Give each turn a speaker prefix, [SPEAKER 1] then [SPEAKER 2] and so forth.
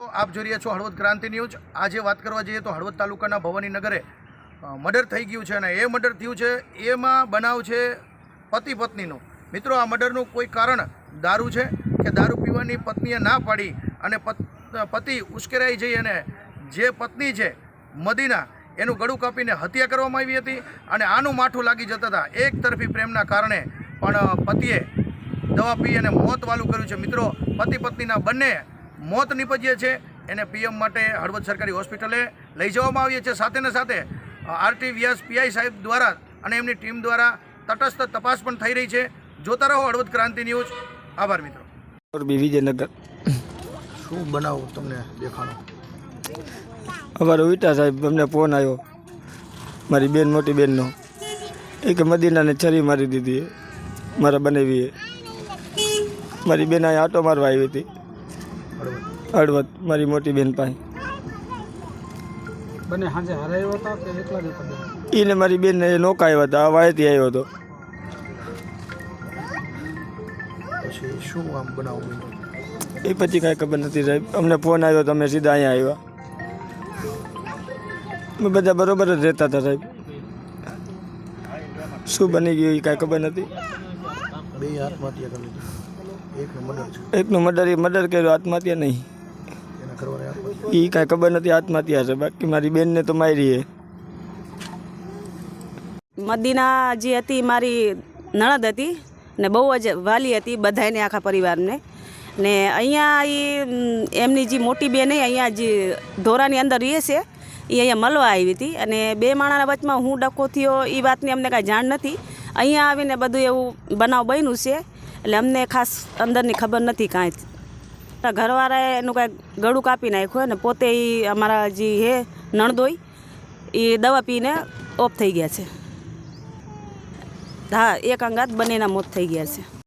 [SPEAKER 1] आप जो रह्या छो हळवद क्रांति न्यूज। आज बात करवा जईए तो हळवद तालुकाना भवानी नगरे मर्डर थई गयुं छे अने ए मर्डर थयुं छे एमां बनाव छे पति पत्नीनो। मित्रों आ मर्डरનું કોઈ કારણ દારૂ છે કે દારૂ પીવાની પત્નીએ ના પાડી અને પતિ ઉશ્કેરાઈ જઈ અને જે પત્ની છે મદીના એનું ગળું કાપીને હત્યા કરવામાં આવી હતી અને આનું માઠું લાગી જતા હતા। એક તરફી પ્રેમના કારણે પણ પતિએ દવા પી અને મોત વાલું કર્યું છે। મિત્રો પતિ પત્નીના બંને મોત નીપજ્યા છે। એને પીએમ માટે હળવદ સરકારી હોસ્પિટલે લઈ જવામાં આવ્યા છે। સાથે ને સાથે આરટી વ્યાસ પીઆઈ સાહેબ દ્વારા અને એમની ટીમ દ્વારા તટસ્થ તપાસ પણ થઈ રહી છે। જોતા રહો હળવદ ક્રાંતિ ન્યૂઝ। આભાર મિત્રો।
[SPEAKER 2] વિજયનગર
[SPEAKER 1] શું બનાવ તમને દેખાણો?
[SPEAKER 2] અમારો વિટા સાહેબ અમને ફોન આવ્યો મારી બેન મોટી બેનનો એ કે મદીનાને છરી મારી દીધી મારા બનેવીએ। મારી બેન અહીં આટો મારવા આવી હતી હળવદ મારી મોટી બેન પાસે।
[SPEAKER 3] બને હાજે હરાયો હતો કે એકલા જ હતો?
[SPEAKER 2] એને મારી બેનને એ નોકા આવ્યા હતા આ વાયથી આવ્યો હતો।
[SPEAKER 1] પછી શું આમ બનાવ બન્યો
[SPEAKER 2] એ પછી કાંઈ ખબર નથી સાહેબ। અમને ફોન આવ્યો તો અમે સીધા અહીંયા આવ્યા। અમે બધા બરોબર જ રહેતા હતા સાહેબ। શું બની ગયું એ કાંઈ ખબર નથી।
[SPEAKER 1] બે આત્મહત્યા કરી લીધી, એકનું મર્ડર છે।
[SPEAKER 2] એકનું મર્ડર કર્યું, આત્મહત્યા નહીં।
[SPEAKER 1] એના કરવાને
[SPEAKER 2] એ કાંઈ ખબર નથી, આત્મહત્યા છે। બાકી મારી બેનને તો મારી છે।
[SPEAKER 4] મદીના જે હતી મારી નણદ હતી ને બહુ જ વાલી હતી બધાને, આખા પરિવારને। ને અહીંયા એમની જે મોટી બેન અહીંયા જે ધોરાની અંદર રહે છે એ અહીંયા મળવા આવી હતી અને બે માણાના વચમાં હું ડકો થયો એ વાતની અમને કાંઈ જાણ નથી। અહીંયા આવીને બધું એવું બનાવ બન્યું છે એટલે અમને ખાસ અંદરની ખબર નથી કાંઈ। ઘરવાળાએ એનું કાંઈ ગળું કાપી નાખ્યું અને પોતે એ અમારા જે હે નણદોઈ એ દવા પીને ઓફ થઈ ગયા છે। હા, એક અંગાત બંનેના મોત થઈ ગયા છે।